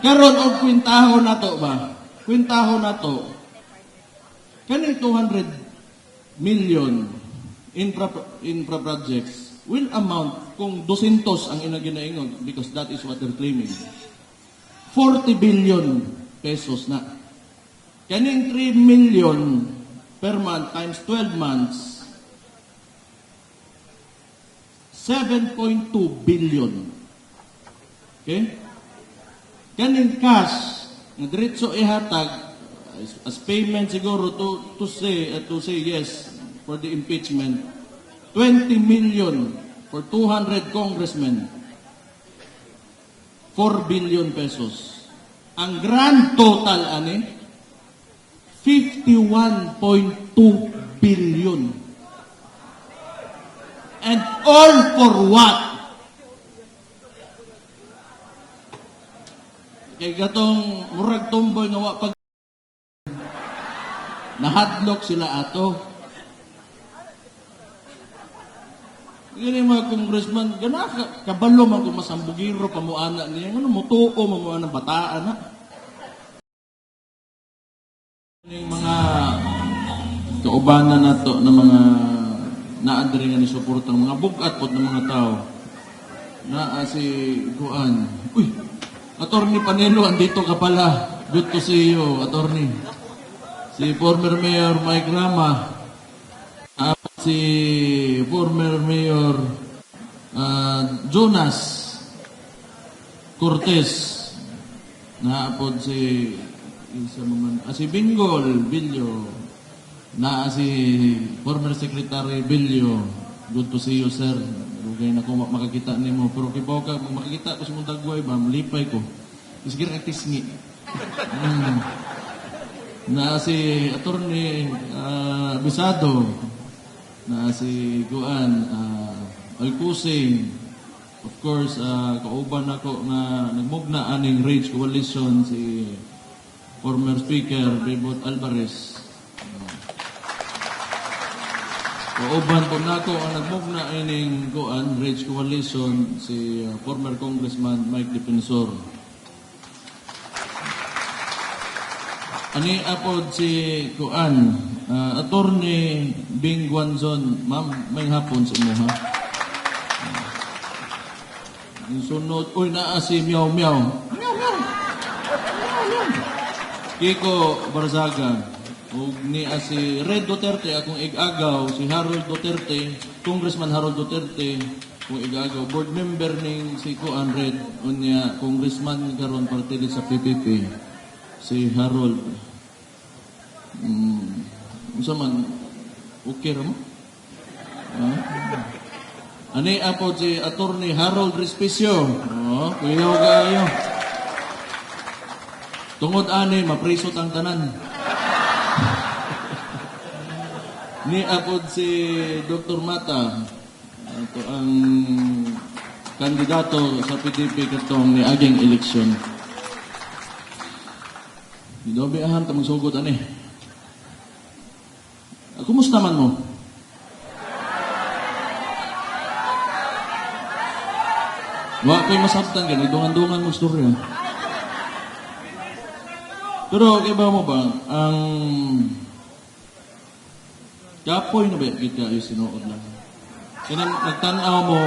Karon og kwintahon nato ba? Kwintahon nato. Kaning 200 million infra projects will amount kung 200 ang inaginaingon because that is what they're claiming. 40 billion pesos na. Kaning 3 million per month times 12 months, 7.2 billion. Okay? Kaning cash, na diretso ihatag as payment siguro to say yes for the impeachment, 20 million for 200 congressmen, 4 billion pesos. Ang grand total ani 51.2 billion. And all for what? Kay gatong murag tomboy nga wa pag nahadlok sila ato. Gani mga congressman, gana kabalo man kung masambugiro pamuana niya, ano mutuo mamuana bataan na. Yung mga kaubanan nato na mga naadri nga ni suportang mga bugat pod ng mga tao. Na si Kuan. Uy, Attorney Panelo, andito ka pala. Good to see you, Attorney. Si former Mayor Mike Rama. Si former Mayor Jonas Cortez. Naapod si si Bingol Bilyo. Si former Secretary Bilyo. Good to see you, sir. Lugay na ko makakita nimo, pero kibaw ka makakita ko sa mong dagway ba, malipay ko. Sige ra tisngi. Na si Attorney Bisado, na si Guan Alcusing, of course, kauban ako na nagmugna aning Rage Coalition, si former Speaker Bebot Alvarez. Kauban po na ako ang nagmugna ining Guan Rage Coalition, si former Congressman Mike Defensor. Ani apod si Guan, Attorney Bing Guanzon. Ma'am, may hapon sa inyo, ha? Sunod, uy, naa si Meow Meow. Meow Meow! Meow Meow! Kiko Barzaga. Ug ni si Red Duterte, akong igagaw, si Harold Duterte, Congressman Harold Duterte, kung igagaw, board member ning si Kuan Red, unya Congressman karon partili sa PPP, si Harold. Unsa man, okay ra mo? Ani apo si Attorney Harold Respicio. Kuya kayo. Tungod ani, maprisot ang tanan. Ni apod si Dr. Mata, ito ang kandidato sa PDP katong ni aging eleksyon. Gidobiahan ta magsugod ani. Kumusta man mo? Wa ko'y masabtan ka, nagdungan-dungan mo storya. Pero kaya ba mo ba, ang kapoy na ba kita yung sinuod lang? Kaya nagtanaw mo,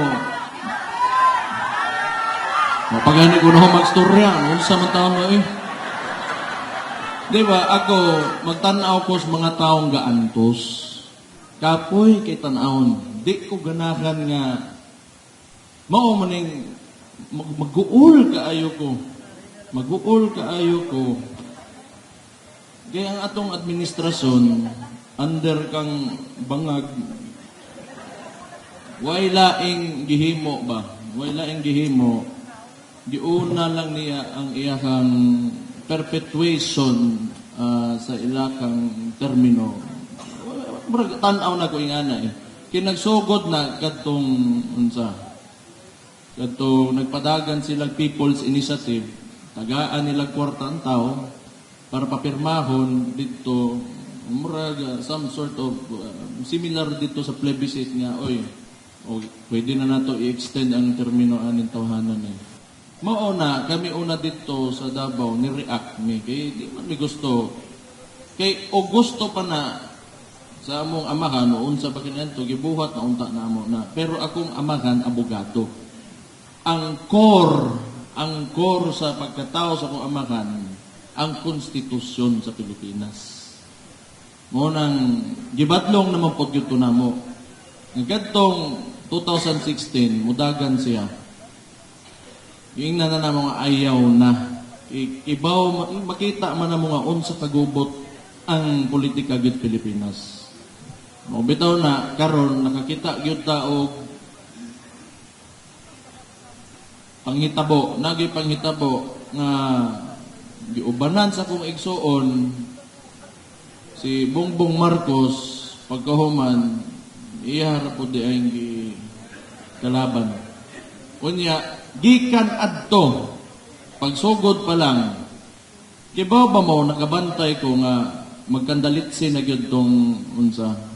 mapagani ko na ako mag-storya, ano sa mga taon mo eh. Diba, ako, magtanaw ko sa mga taong gaantos. Kapoy kay tanawon. Di ko ganahan nga, maumaning, mag-uul kaayo ko. Mag-uul kaayo ko. Kaya ang atong administrasyon, under kang bangag, way laing gihimo ba? Way laing gihimo, giuna lang niya ang iyakang perpetuation sa ilakang termino. Tanaw na ko ingana eh. Kinagsugod na katong unsa. Katong nagpadagan silang People's Initiative, tagaan nila kwarta ang tao para papirmahon dito murag some sort of similar dito sa plebiscite nga pwede na nato i-extend ang termino aning tawhanan eh. mauna, kami una dito sa Davao, ni-react mi. Kaya di man mi gusto. Kay o gusto pa na sa among amahan, noon sa pakinanto, gibuhat na unta na amo na. Pero akong amahan, abogado. Ang core sa pagkatao sa akong amahan, ang konstitusyon sa Pilipinas. Ngunang gibatlong naman po yun na mo. Nagkatong 2016, mudagan siya. Yung na mga ayaw na. Ibaw, makita man na mga unsa kagubot ang politika gid Pilipinas. Bitaw na, karon nakakita gyud ta og panghitabo, nagay panghitabo nga giubanan sa kong igsuon si Bongbong Marcos pagkahuman iya rapod di ay kalaban. Unya gikan adto pagsugod pa lang kibaw ba mo nakabantay ko nga magkandalitsi na gyud tong unsa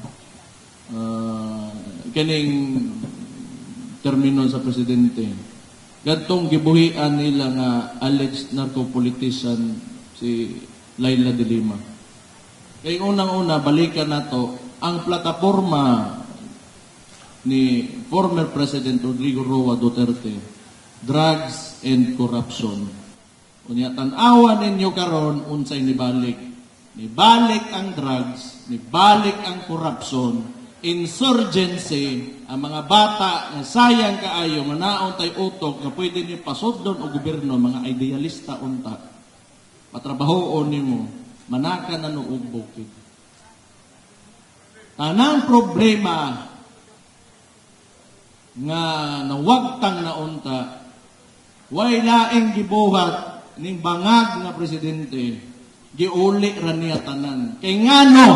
kaning termino sa presidente. Gadtong gibuhian nila nga alleged narco-politician si Laila de Lima. Kay unang-una, balikan nato ang plataforma ni former President Rodrigo Roa Duterte, drugs and corruption. Unya tan-awan ninyo karon unsay nibalik. Nibalik ang drugs, nibalik ang corruption, insurgency, ang mga bata nga sayang kaayo, manaon tay utok nga pwede ni pasudlon o gobyerno, mga idealista unta. Patrabahoon nimo, manaka na no og bukid. Tanang problema nga nawagtang na unta, way laing gibuhat ning bangag nga presidente, giuli ra niya tanan. Kay ngano?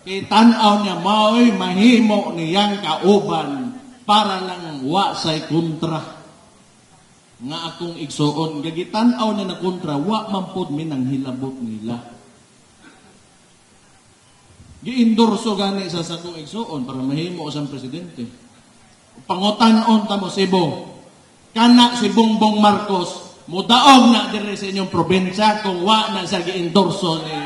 Kay tan-aw niya mao'y mahimo niyang kauban para lang wa say kontra nga akong igsuon. Gagitan-aw niya na kontra, wa man pod minang hilabot nila. Giindorso gani sa sakong igsuon para mahimo sang presidente. Pangutan-on ta mo Cebu. Kana si Bongbong Marcos mudaog na dire sa inyong probinsya kung wa na sa giindorso ni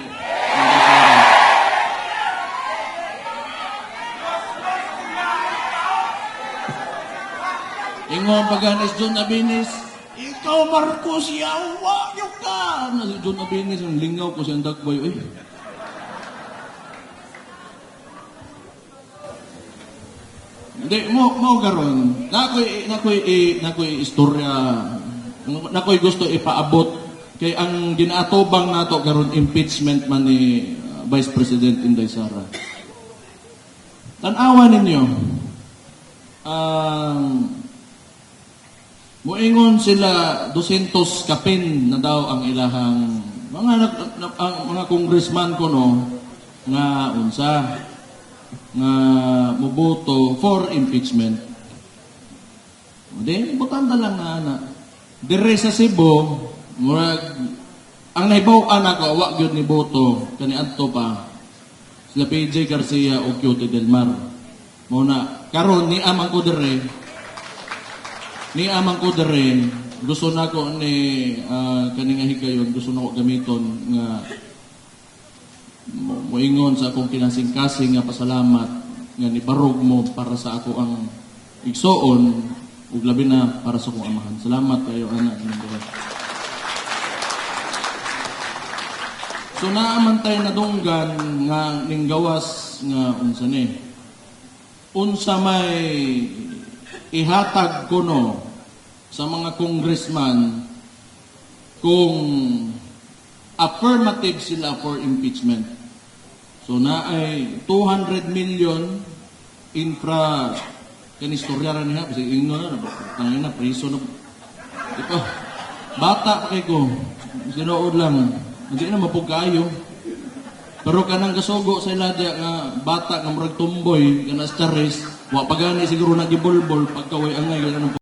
Ingon paganis John Abinis, ikaw Marcos yawa yung ka. Na si John Abinis, ang lingaw ko siyang dagboy. Hindi, mo garon. Nakoy istorya, nakoy gusto ipaabot. Kay ang ginaatubang nato garon impeachment man ni Vice President Inday Sara. Tanawa ninyo, muingon sila 200 kapin na daw ang ilahang mga congressman ko no nga unsa nga muboto for impeachment. Then butan ta lang na dire sa Cebu murag ang nahibaw-an ako wa gyud ni boto kaniadto pa sila PJ Garcia o Cute Del Mar. Muna karon ni amang ko dire gusto na ko ni kaninga higayon gusto na ko gamiton nga moingon sa akong kinasing-kasing nga pasalamat nga nibarog mo para sa ako ang igsoon ug labi na para sa akong amahan. Salamat kayo anak ng buhay. So naaman tayo nadunggan nga ning gawas nga unsa ni unsa may ihatag ko no sa mga congressman kung affirmative sila for impeachment. So na ay 200 million infra kanistorya ra niya kasi ingno na tangin na priso na ito bata pa kay ko sinuod lang hindi na mapugkayo pero kanang kasugo sa iladya nga bata nga murag tumboy kana stares wa pagani siguro nagibulbol pagkaway angay ganun.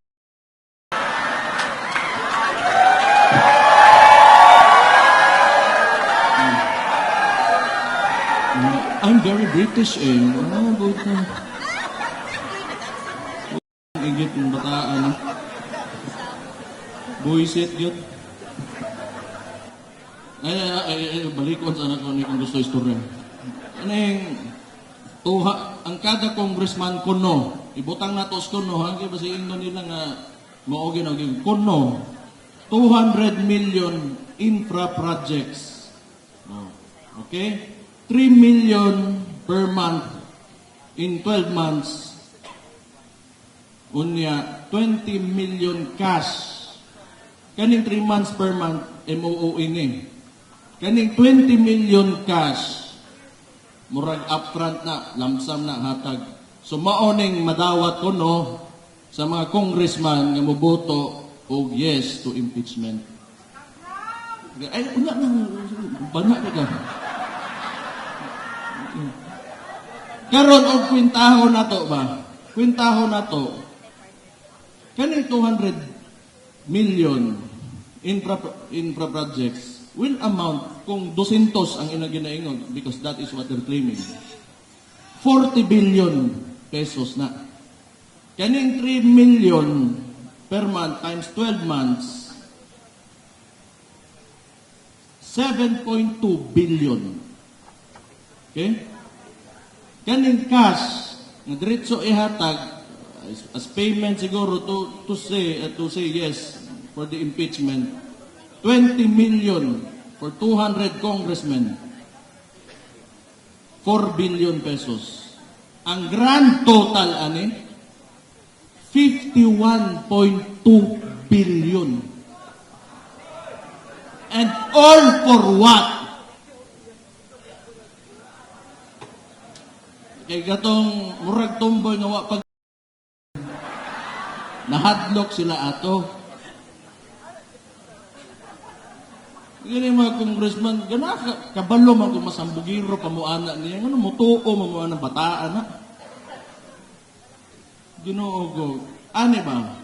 I'm very British eh. Good na. Igit yung bataan. Buisit yun. Balikon sa anak ko ni kung gusto istorya. Ano yung ang kada congressman kuno, ibutang na tos kuno, hanggang ba si Ingno nila nga maogin kuno, 200 million infra projects. Oh, okay? 3 million per month in 12 months. Unya, 20 million cash. Kaning 3 months per month, MOO ini. Kaning 20 million cash, murag upfront na, lamsam na, hatag. So maoning madawat ko no, sa mga congressman nga moboto o yes to impeachment. Ay, una na, bana ka. Karon og kwintaho na to ba? Kwintaho na to. Kaning 200 million infra projects will amount kung 200 ang inaginaingon because that is what they're claiming. 40 billion pesos na. Kaning 3 million per month times 12 months, 7.2 billion. Okay? Kaning cash na diretso ihatag as payment siguro to say yes for the impeachment, 20 million for 200 congressmen, 4 billion pesos. Ang grand total ani 51.2 billion. And all for what? Kay gatong murag tumboy nga wa pag nahadlok sila ato. Gani mga congressman, gana kabalo man kung masambugiro pamuana niya, ano mutuo mamuana ng bataan na. Ginoo go. Ani ba?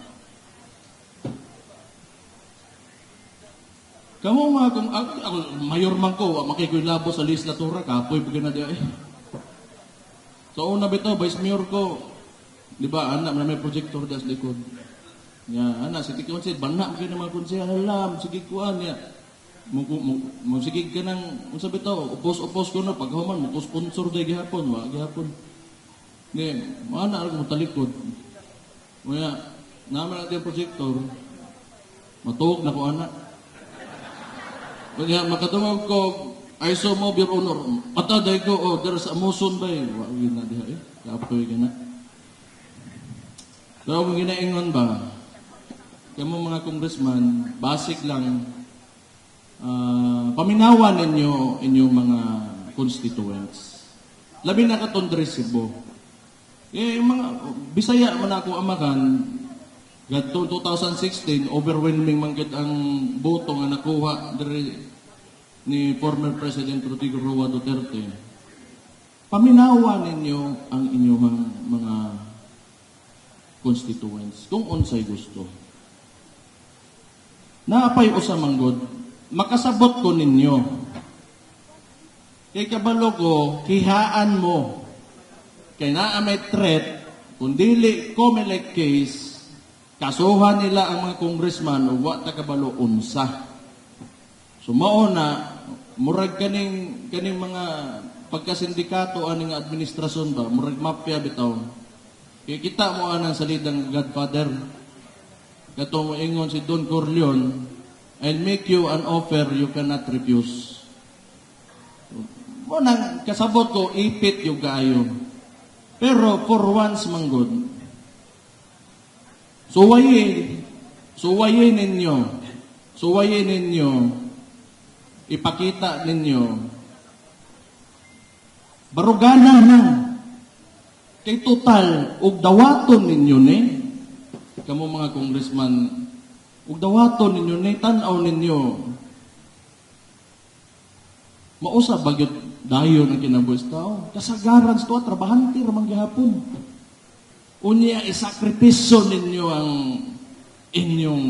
Kamu mga kung ako mayor man ko, makikoy labo sa legislatura kapoy pag na diay. So una bitaw vice mayor ko, di ba, anak na may projector das likod. Ya, anak, sige ko siya, banak kayo naman kung siya, alam, sige kuan ya. Sige ka nang, kung sabi to, upos ko na, paghuman, sponsor day gihapon, gihapon. Hindi, anak, ako matalikod. Kaya, naman natin yung projector, matuog na ko anak. Kaya, makatungog ko, ISO mo, Your Honor, pataday ko, there's a motion ba eh. Wag yun na diha eh, kapoy ka na. Pero kung ginaingon ba, kayo mga congressman, basic lang, paminawan ninyo inyong mga constituents. Labi na katondre Cebu. Yung mga, Bisaya man ako amakan, gadto 2016, overwhelming man gid ang boto nga nakuha ni former President Rodrigo Roa Duterte. Paminawan ninyo ang inyong mga constituents kung unsay gusto. Naapay usa manggod, makasabot ko ninyo. Kay kabalo ko, kihaan mo. Kay naa may threat, kung dili COMELEC case, kasuhan nila ang mga congressman o wa ta kabalo unsa. So mauna, murag kaning mga pagkasindikato aning administrasyon ba, murag mafia bitaw. Kaya kita mo anang salidang Godfather. Katong ingon si Don Corleone, I'll make you an offer you cannot refuse. Mo nang kasabot ko, ipit yung kaayo. Pero for once manggod, suwayin ninyo, ipakita ninyo, barugana na, kay total, ug dawaton ninyo ni, kamo mga congressman, ug dawaton ninyo ni, tanaw ninyo, mausa bagyot dayon ang kinabuhis tao. Kasagaran sa trabahante ramang gihapon. Unya isakripisyo ninyo ang inyong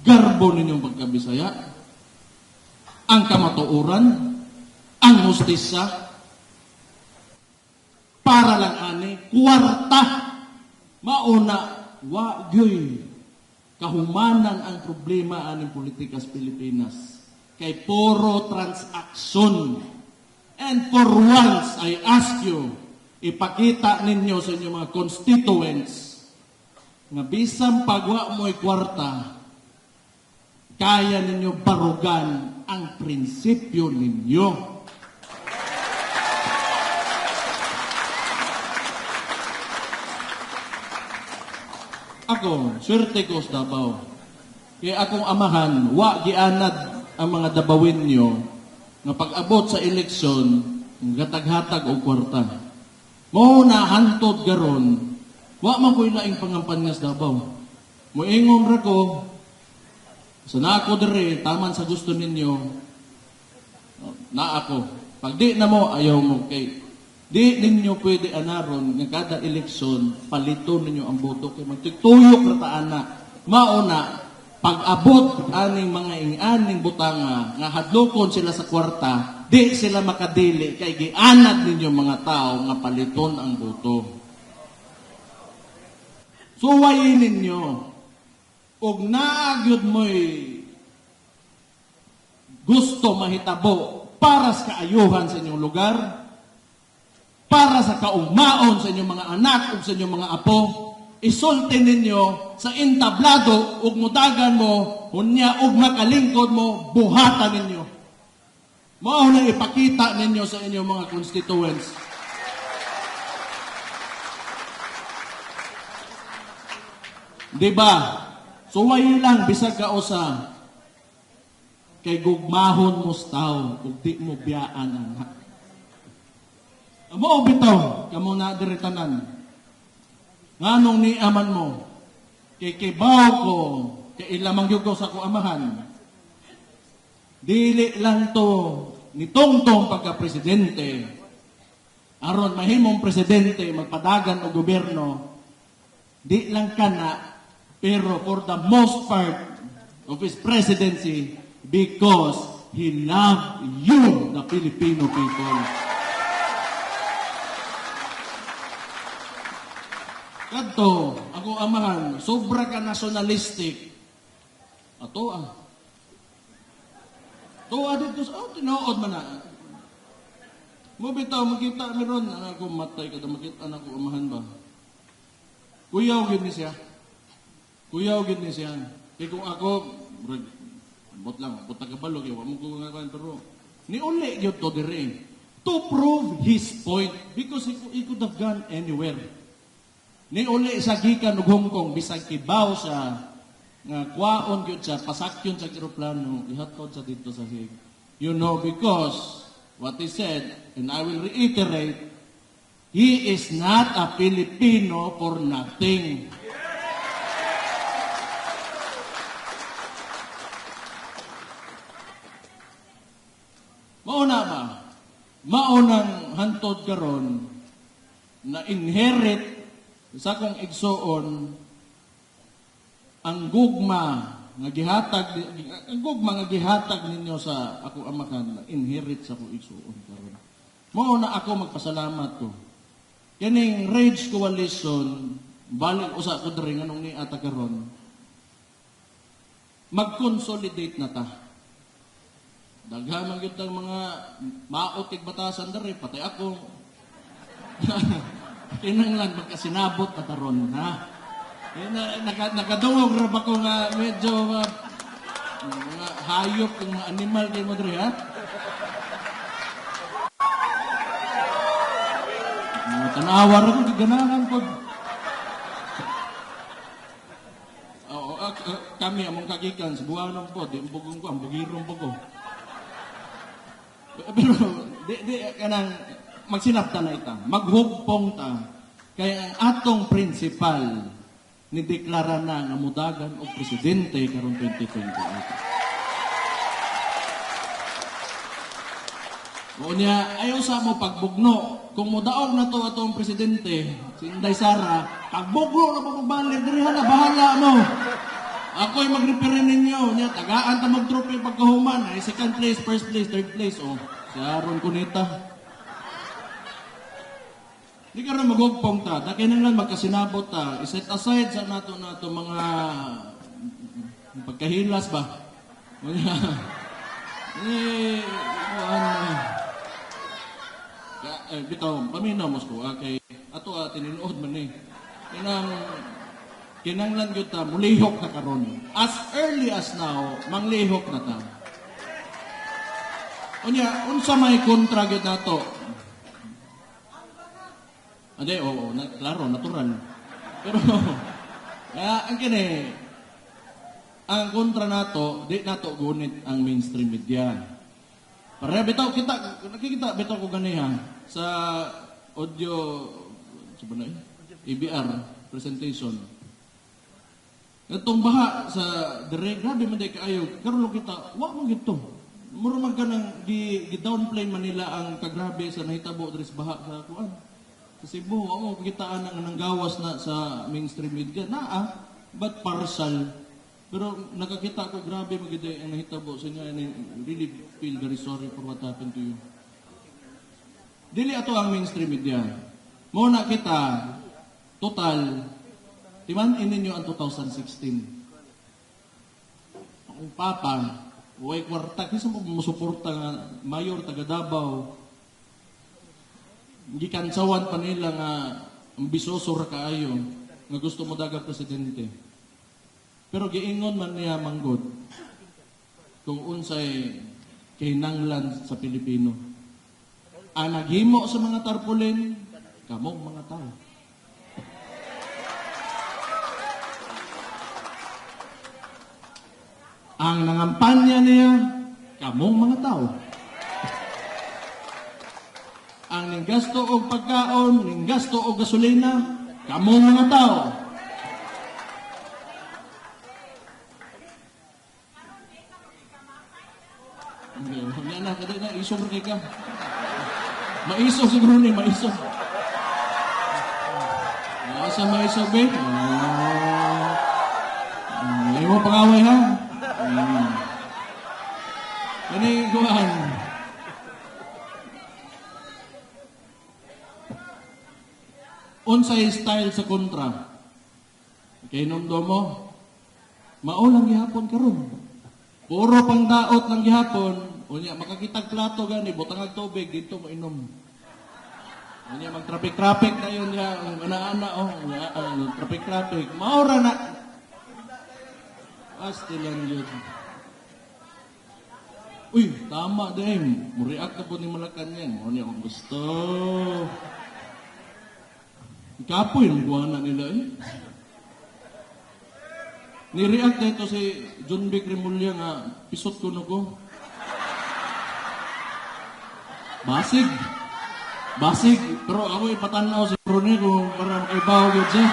garbo ninyong pagkabisaya, ang kamatuoran, ang hustisya, para lang ani, kwarta, mauna, wa gyoy kahumanan ang problema aning politika sa Pilipinas. Kay puro transaksyon. And for once, I ask you, ipakita ninyo sa inyong mga constituents nga bisang pagwa mo'y kwarta, kaya ninyo barugan ang prinsipyo ninyo. Ako, swerte ko sa Davao. Kaya akong amahan, wa gianad ang mga Dabawin nyo nga pag-abot sa eleksyon, gatag-hatag o kwarta. Mo na hantod garon, wa man ko'y laing pangampanya sa Davao. Moingon ra ko, sa na ako dire, taman sa gusto ninyo, na ako. Pag di na mo, ayaw mo kay di ninyo pwede anaron nga kada eleksyon paliton ninyo ang boto kay magtutuyok ra ta ana. Mauna pag-abot aning mga ing-aning butanga nga hadlokon sila sa kwarta, di sila makadili kay gianad ninyo mga tao nga paliton ang boto. Suwayin ninyo og naagyod mo'y gusto mahitabo para sa kaayuhan sa inyong lugar, para sa kaugmaon sa inyong mga anak o sa inyong mga apo, isulti ninyo sa entablado ug mudagan mo, hunya ug makalingkod mo, buhatan ninyo. Mao na ipakita ninyo sa inyong mga constituents. Diba? Suway lang, bisag ka usa, kay gugmahon mo sa tao, ug di mo biyaan anak. Amo bitaw, kamo na diretanan. Nganong ni aman mo, kay kibaw ko, kay ilamang yun ko sa ko amahan. Dili lang to, ni Tongtong pagka-presidente, aron mahimong presidente, magpadagan o gobyerno, di lang kana, pero for the most part of his presidency, because he loved you, the Filipino people. Kadto, ako amahan, sobra ka nationalistic. Ato ah. Tuwa dito sa, tinood man na. Mo bitaw, makita meron, anak ko matay ka, makita anak ko amahan ba? Kuyaw gid ni siya. Kuyaw gid ni siya. Kaya kung ako, bot lang, buta ka balog, yaw mo ko nga pero ni uli yun to dire. To prove his point, because he could have gone anywhere. Ni uli sa gikan og Hong Kong bisag kibaw sa nga kwaon gyud sa pasakyon sa eroplano ihatod sa dito sa Hague. You know, because what he said, and I will reiterate, he is not a Filipino for nothing. Mauna ba? Maunang hantod karon na inherit sa kong igsuon ang gugma nga gihatag ninyo sa ako amakan, inherit sa kong igsuon karon. Mao na ako magpasalamat ko. Kaning Rage Coalition balik usa ko diri nganong ni ata karon. Mag-consolidate na ta. Daghan man gyud ang mga maotig batasan diri pati ako. Kinanglan magkasinabot na taron, ha? Nakadungog ra ba ko nga medyo mga hayop, mga animal kayo mo dre, ha? Tanawa ra ko, giganahan ko. Kami, among kagikan, sa buwanong po, di bugong ko, ang bugirong po ko. Pero, di kanang, magsinapta na ita, maghugpong ta, kaya ang atong principal ni deklara na nga mudagan o presidente karong 2028. O niya, ayaw sa mo pagbugno. Kung mudaog na to atong presidente, si Inday Sara, pagbugno na pagbalik, dirihan na, bahala mo. Ako'y mag-referin ninyo, niya, tagaan ta mag-trophy pagkahuman, ay second place, first place, third place, o, siya ron kunita. Di ka rin maghugpong ta. Daki nang lang magkasinabot ta. I-set aside sa nato mga Pagkahilas ba? Unya. Bitaw, paminaw mo ko, kay ato tininuod man eh. Kinanglan gyud ta mulihok na karon. As early as now, manglihok na ta. Unya, unsa may kontra gyud nato? Ade, klaro, natural. Pero, ang kini, ang kontra nato, di nato gunit ang mainstream media. Para bitaw nakikita bitaw ko ganiha sa audio EBR presentation. Itong baha sa direct, grabe man di kaayo. Karon kita, wa mo gito. Muro man kanang gi-downplay man nila ang kagrabe sa nahitabo diri sa baha sa kuan. Sa Cebu, wa mo kitaan ang nanggawas na sa mainstream media but partial. Pero nakakita ko grabe magid ang nahitabo sa inyo, and I really feel very sorry for what happened to you. Dili ato ang mainstream media. Mo na kita total timan ninyo ang 2016. Ang papa, way kwarta, kisa mo masuporta nga mayor taga Davao. Hindi kansawan pa nila nga ambisoso ra kaayo nga gusto mo daga presidente. Pero giingon man niya manggod kung unsay kinahanglan sa Pilipino. Ang naghimo sa mga tarpaulin, kamong mga tao. Ang nangampanya niya, kamong mga tao. Ang ninggasto og pagkaon, ninggasto og gasolina, kamong mga tao. Hindi na, kada na, isog rin ka. Maisog siguro ni, maisog. Sa maisog, be? Ayaw mo pangaway, ha? Kani guan. Unsay style sa kontra. Kay nomdo mo. Maulang gihapon karon. Puro pang daot lang gihapon. Unya makakitag plato gani butang ang tubig dito mo inom. Unya mag traffic na yun ya ana-ana traffic. Maura na. Astilan yun. Uy, tama din. Muriak na po ni Malacanang. Ano yung gusto? Kapoy ang buwana nila eh. Ni-react na ito si John B. Cremulya nga pisot ko ko. Basig. Pero ako ipatanaw si Bruni kung parang ibaw yun siya.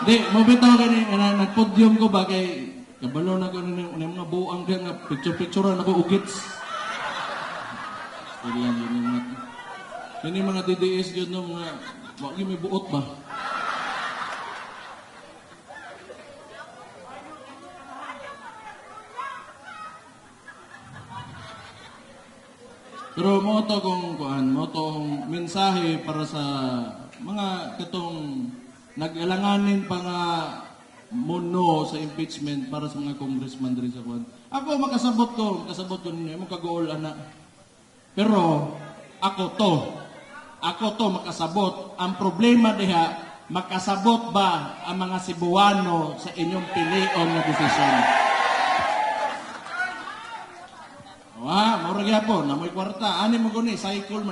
Di, mabitaw ka nagpodyum ko ba kay kabalo na ko ng mga buang ka nga picture-picturean ako ugits. Yan yung mga DDS yun ng mga wag yung may buot ba? Pero mo to mo tong mensahe para sa mga katong nag-alanganin pa nga muno sa impeachment para sa mga congressman diri sa kuan. Ako makasabot ko ninyo mo kagool ana. Pero ako to makasabot. Ang problema diha, makasabot ba ang mga Cebuano sa inyong pilion na desisyon? Maurag yapon, namoy kwarta. Ani mo guni, cycle.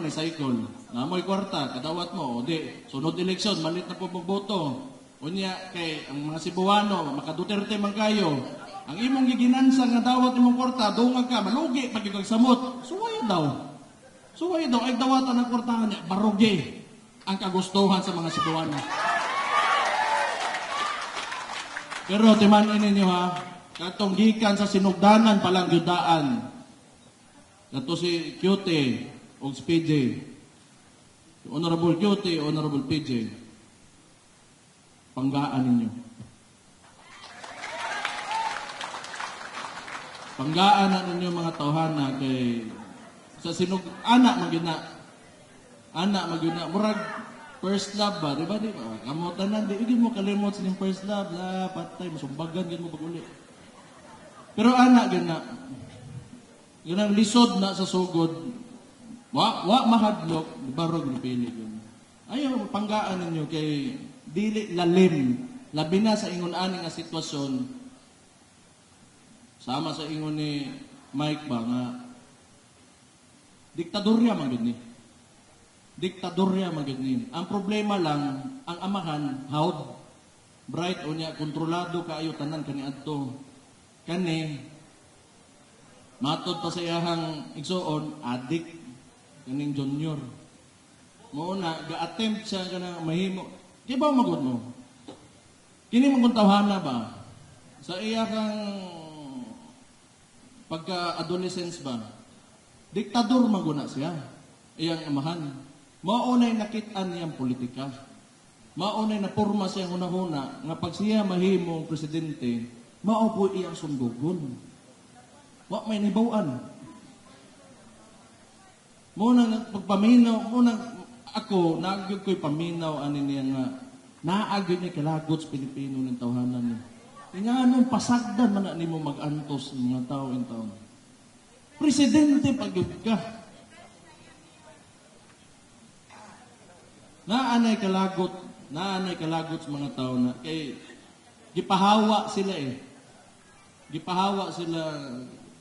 Namoy kwarta, kadawat mo. Di, sunod eleksyon, malit na po magboto. Unya, kay ang mga Cebuano, maka-Duterte man kayo. Ang imong giginansa nga dawat imong kwarta, dungag ka, malugi, pagkikag samot. Suwayo daw, ay dawatan ang kwarta niya, barugi ang kagustuhan sa mga Cebuano. Pero timanin ninyo ha, katong gikan sa sinugdanan palang yudaan. Nato si QT o PJ. Honorable QT, Honorable PJ. Panggaan ninyo. Panggaan na ninyo mga tawhana kay sa anak magyud na murag First love ba? Di ba? Kamutan na. Di mo kalimot sa first love. Patay. Masumbagan. Gan mo pag-uli. Pero anak, ganang lisod na sa sugod. Wa mahadlok. Barog ni pili. Ayaw, panggaan ninyo kay dili lalim. Labi na sa ingon-ani nga sitwasyon. Sama sa ingon ni Mike ba nga diktadorya man gud ni. Diktadorya man gud ni. Ang problema lang ang amahan hawd bright unya kontrolado kaayo tanan kaniadto. Kani matod pa sa iyahang igsuon adik kaning junior. Mo na ga-attempt siya kana mahimo. Di ba magud mo? Kini mong tawhana ba sa iyang pagka-adolescence ba? Diktador maguna siya. Iyang amahan. Maunay nakit-an niyang politika. Maunay na porma siya hunahuna nga pag siya mahimong presidente, maupo iyang sumdugon. Wa may nibawan. Muna pagpaminaw, ako nagyud ko'y paminaw ani niya nga naagyo niya kalagot sa Pilipino ng tawhanan niya. Nga anong pasagdan man na nimo mag-antos ng mga tao in taon. Presidente pag-yug ka. Naanay kalagot sa mga tao na kay gipahawa sila eh. Gipahawa sila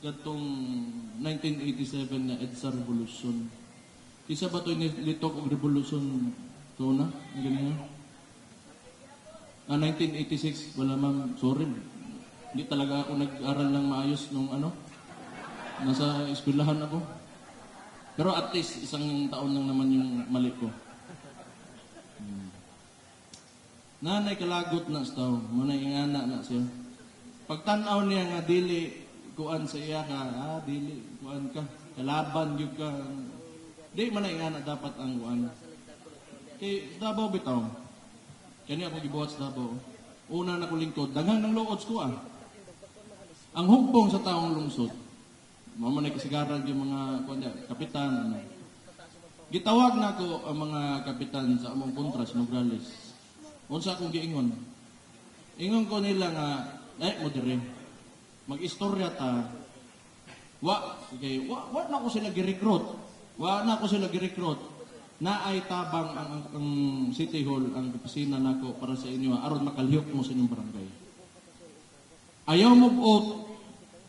katong 1987 na EDSA Revolution. Isa ba ito nilitok og revolution to na? Ganyan. 1986, wala ma'am, sorry. Hindi talaga ako nag-aral ng maayos nung nasa eskwelahan ako. Pero at least, isang taon lang naman yung mali ko. Nanay kalagot na sa tao, muna ingana na siya. Pagtanaw niya nga, dili, kuan sa iya ka, dili, kuan ka, kalaban yung ka. Di man na ingana dapat ang kuan. Kay Davao bitaw. Kani ako gibuhat sa Davao. Una na ko lingkod, daghang ng loods ko Ang hugbong sa taong lungsod. Mao man kasigaran yung mga kapitan. Gitawag na ko ang mga kapitan sa among kontras Nograles. Unsa akong giingon? Ingon ko nila nga, mo dire. Mag-istorya ta. Wa na ko sila gi-recruit. Wa na ko sila gi-recruit. Na ay tabang ang City Hall, ang opisina nako para sa inyo, aron makalihok mo sa inyong barangay. Ayaw mo buot,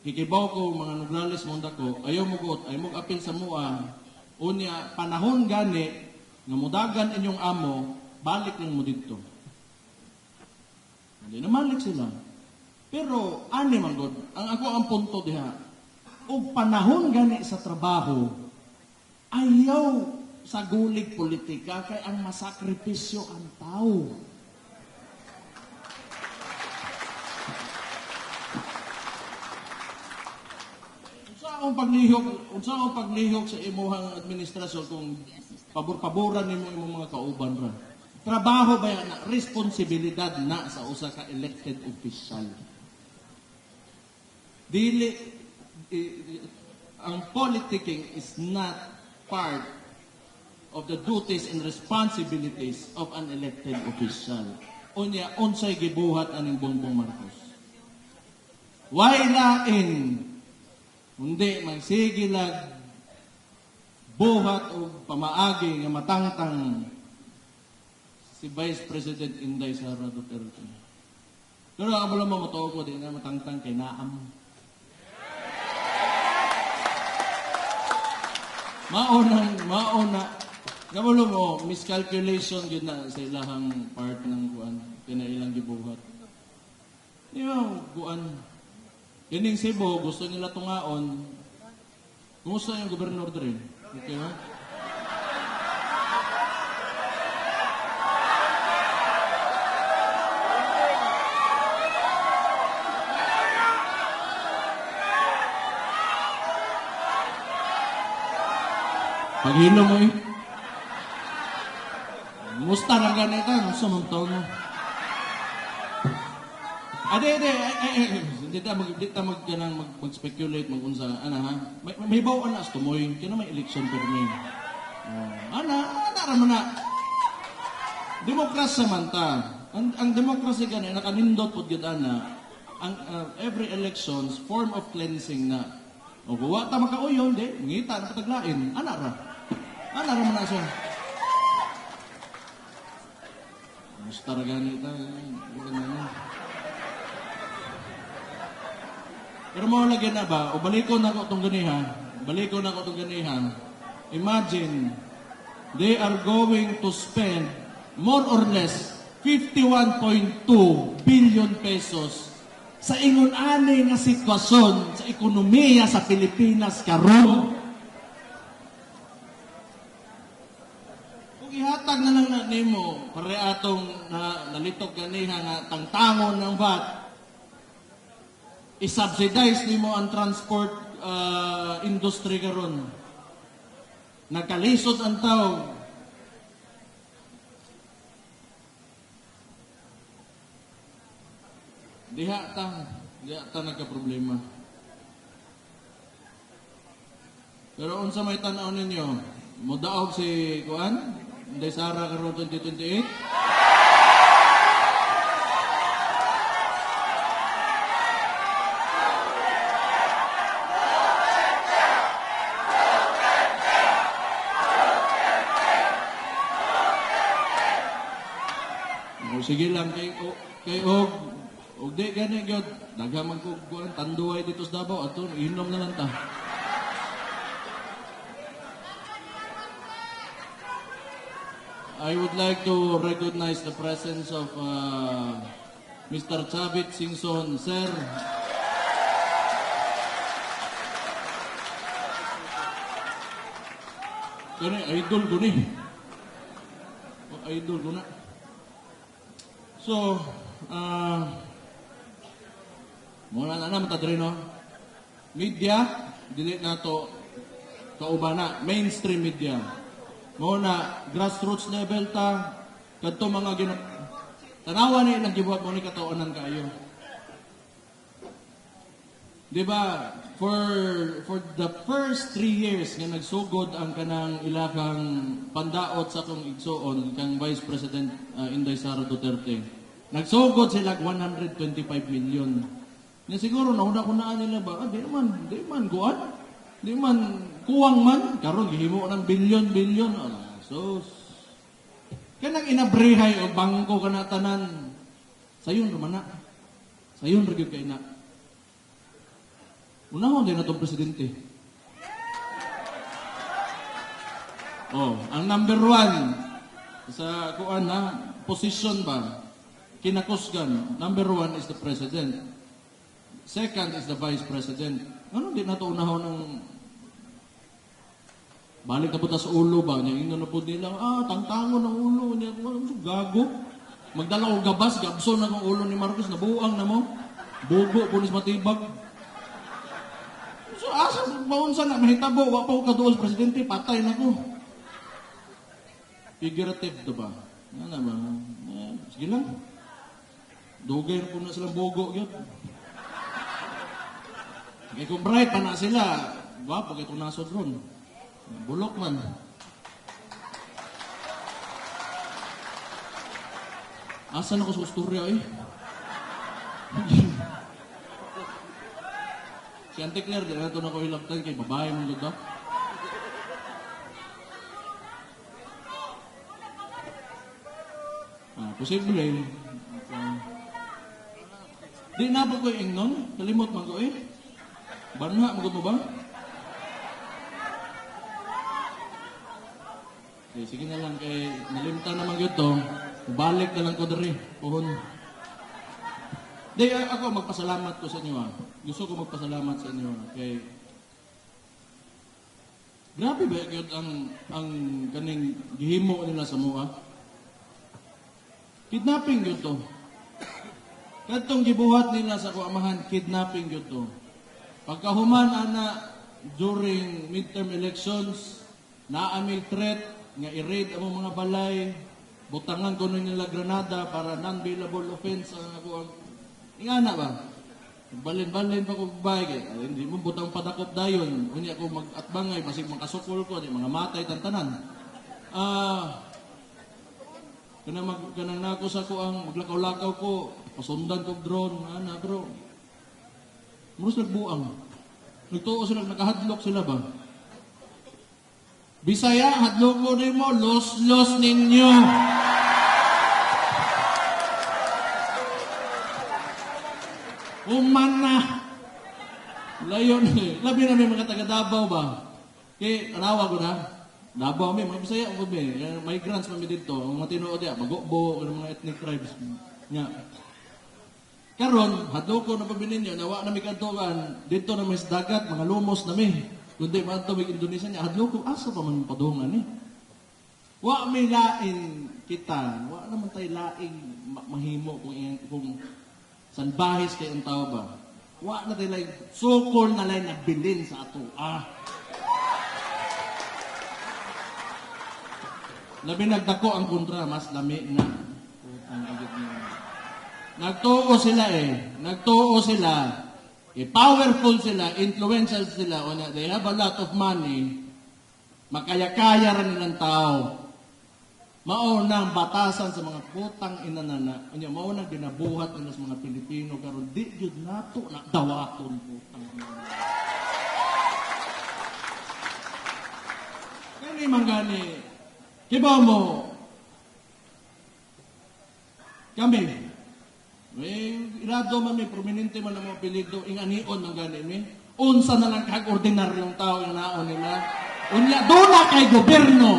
kikibaw ko mga Nograles munda ko, ayaw mo buot, ayaw mo apil sa mua, unya panahon gani, nga mudagan inyong amo, balik lang mo dito. Hindi na malik sila. Pero, ani man god, ang ako ang punto diha, o panahon gani sa trabaho, ayaw sa gulig politika kay ang masakripisyo ang tao. Unsa ang paglihok sa imuhang administrasyon kung pabor-paboran nimo imong mga kauban ra. Trabaho ba yan na responsibilidad na sa usa ka elected official. Dili ang politicking is not part of the duties and responsibilities of an elected official. Unya, unsay gibuhat aning Bongbong Marcos. Why lain, hindi magsigilag buhat o pamaagi nga matangtang si Vice President Inday Sara Duterte. Pero ako lang mo ko din na matangtang kay Naam. Mauna. Kamulo mo, miscalculation yun na sa ilahang part ng kuan, kinailang gibuhat. Di ba, kuan, kining Cebu, gusto nila tungaon, kumusta yung gobernador rin? Okay ba? Paghilo mo eh. Musta na ganito, gusto mong taon mo. Hindi ta mag-speculate, mag-unsa, may bawaan na as tumoy, kaya may election per me. Naman na. Demokrasya man ta. Ang demokrasya gani nakanindot pud gyud ana. Ang every elections form of cleansing na. O kuwa ta makauyon di ngita na kataglain. Ana ra man na siya. Gusto ra gani ta. Pero mo lagi na ba? O balikon na ko itong ganihan. Imagine, they are going to spend more or less 51.2 billion pesos sa ingon-ani nga sitwasyon sa ekonomiya sa Pilipinas karon. Kung ihatag na lang na nimo, pare atong nalitok ganiha nga tangtangon ng VAT, i-subsidize nimo ang transport industry karon. Nakalisod ang tao. Diha ta nagka-problema. Pero unsa may tan-aw ninyo? Modaog si Kuan, Inday Sara karon 2028. Sige lang kay og di gani gyud daghan man ko kuan tanduay dito sa Davao ato inom na lang ta. I would like to recognize the presence of Mr. Chavit Singson, sir. Kani idol ko ni. Idol ko na. So, muna na naman tadri, no? Media, dili na to kaubana, mainstream media. Muna, grassroots level ta, kadto mga tanawa na ilang gibuhat mo ni kataunan kayo. Diba, for the first 3 years nga nagsugod ang kanang ilakang pandaot sa akong igsoon kang Vice President Inday Sara Duterte. Nagsugod sila 125 million. Nga siguro nauna-unaan nila ba, di man guan. Di man kuwang man karon gihimo ng bilyon-bilyon. So kanang inabrehay o bangko kana tanan. Sayon ra man na. Sayon ra gyud kay na. Unahon din na itong presidente. Ang number 1 sa kuan na position ba, kinakusgan, number 1 is the president. Second is the vice president. Ano din na ito unahon ng balik na po sa ulo ba? Ino na po nila, tangtango ng ulo. Gago. Magdala ko gabas, gabso na kong ulo ni Marcos, nabuang na mo. Bugo, pulis matibag. So, asa maunsa na mahitabo, wa pa ko kaduol presidente, patay na ko. Figurative to ba? Ano ba? Sige lang. Dugay po na silang bogo yun. Kaya kung bright pa na sila, wapo kaya itong nasod ron. Bulok man. Asa na ko sa usturya eh? Si Auntie Claire, di na ito na ko hilaptan kay babae mong ganda. Posible. Di na po ko ingnon, kalimot man ko eh. Banha, magod mo ba? Sige na lang kay nalimtan naman yun to. Balik na lang ko dari. Puhon. Di, ako magpasalamat ko sa inyo Gusto ko magpasalamat sa inyo kay grabe ba yun ang kaning gihimo nila sa mua? Kidnapping yun to. Katong gibuhat nila sa kuamahan, kidnapping yun to. Pagkahuman ana during midterm elections, naamil threat nga i-raid ang mga balay, butangan ko nila granada para non-bailable offense ang ako ang ingana ba? Balin-balin pa ko bagay. Hindi mo butang padakop dayon. Unya ako mag-atbangay, basig makasukol ko, mga matay tantanan. kanang nako sa ko ang maglakaw-lakaw ko, pasundan ko drone, ana bro. Muros nagbuang. Nagtuo sila, nakahadlok sila ba? Bisaya, hadlok mo rin mo, los ninyo. Umana. Layon eh. Labi na may mga taga Davao ba? Kaya, tanawa ko na. Davao may mga Bisaya ko ba? Migrants kami dito. Ang mga tinuod ya, Bagokbo, mga ethnic tribes. Nga. Karon, hadlo ko na pabilin nyo, nawa na may kantukan, dito na may dagat, mga lumos na may. Kundi man ito may Indonesia niya, hadlo ko, asa pa man padungan eh. Wa may lain kita, wa naman tayo laing mahimo kung sanbahis kayo ang tao ba. Wa na tayo laing, sukol na laing nagbilin sa ato. Labi nagdako ang kontra, mas lami na. Nagtuo sila eh. Nagtuo sila. Powerful sila, influential sila. They have a lot of money. Makaya-kaya rin nilang tao. Maunang batasan sa mga putang inanana. Maunang ginabuhat nila sa mga Pilipino. Karon di yun nato na dawaton putang inanana. Kani mangani. Kibaw mo. Kami. Irado man may prominente man ang mga apelido. Inganion ng gani mi. Unsa na lang kag ordinaryong tao yung naon nila. Unya, doon na kay gobyerno.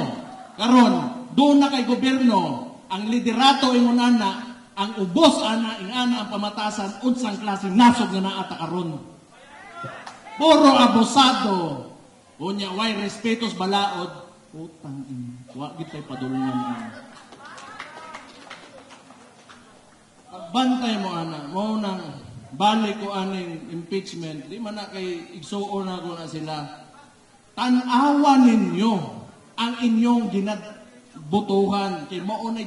Karon, doon na kay gobyerno. Ang liderato ingon ana, ang ubos ana, ingana ang pamatasan, unsang klaseng nasod nga naata karon. Puro abusado. Unya, why respetos balaod. Utang ina. Wa gid tay padulungan. Bantay mo ana, mo nang balik ko aning impeachment, di man na kay igsuon na ko na sila. Tan-awan ninyo ang inyong ginadbutuhan kay mao na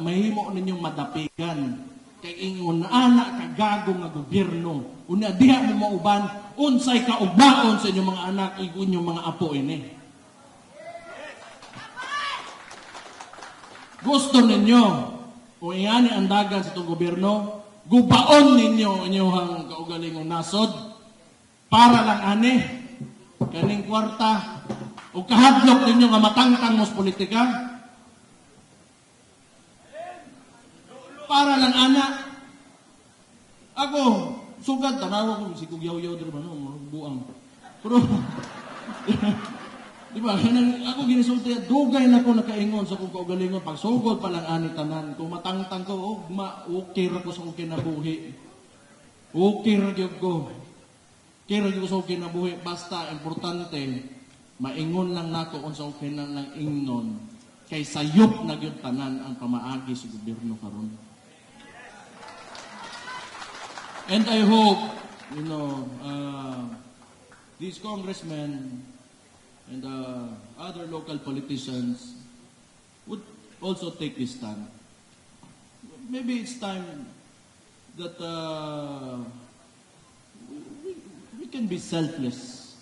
mahimo ninyong madapigan kay ingon ana kagago nga gobyerno. Unya diha mo mauban unsay kaugmaon sa inyong mga anak, inyong mga apo ini. Gusto ninyo, kung iyan ang dagan sa itong gobyerno, gubaon ninyo inyong kaugalingong nasod para lang ani, kaning kwarta, o kahadlok ninyo nga matangtang mos politika, para lang ana. Ako, sugad, tanawa ko, si Kugyaw-yaw din ba, buang. Pero, di ba, ako ginisulti, dugay na ko nakaingon sa kong kaugalingon, pagsugod pa lang ani tanan. Kung matangtang ko, ukir ako sa kong kinabuhi. Ukir ko. Kira ko sa kong kinabuhi. Basta, importante, maingon lang nako kung sa kong lang ingnon, kay sayop na yung tanan ang pamaagi sa gobyerno karon. And I hope, these congressmen and other local politicians would also take this stand. Maybe it's time that we can be selfless.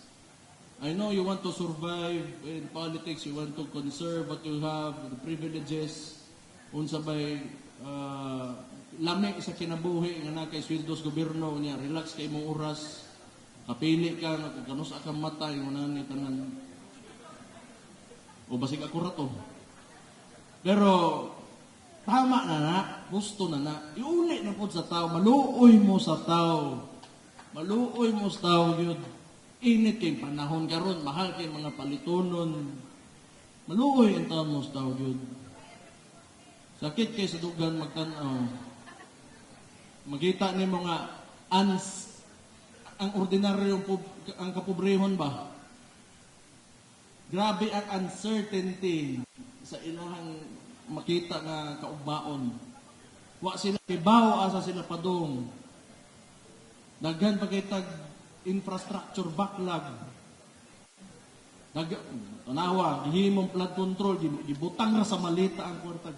I know you want to survive in politics, you want to conserve what you have, the privileges, unsa bay lami sa kinabuhi nga na kay sweldos gobyerno niya, relax kay mo oras, kapili ka, kanus ka mata, yung ni tanan. O basig ako rato. Pero, tama na, gusto na. Iuli na po sa tao, maluoy mo sa tao. Maluoy mo sa tao yun. Init kay panahon karon, mahal kay mga palitonon. Maluoy ang tao mo sa tao yun. Sakit kay sa dugan magtanaw. Magkita ni mga ang ordinaryong ang kapobrehon ba? Grabe ang uncertainty sa ilang makita nga kaugmaon. Wa sila kibaw asa sila padong. Daghan pa kay tag infrastructure backlog. Tanawa, gihimong flood control, gibutang ra sa malita ang kwarta.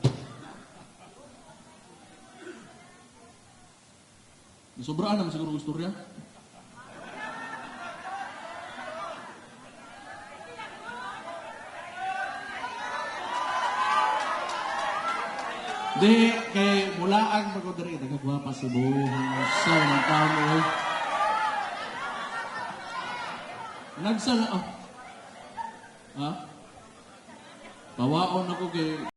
Sobraan naman siguro istorya. Di, kay mulaan pag ko diri, nagagwapa si Boy. Sa ng tao mo. Nagsala, Ha? Pawaon ako kay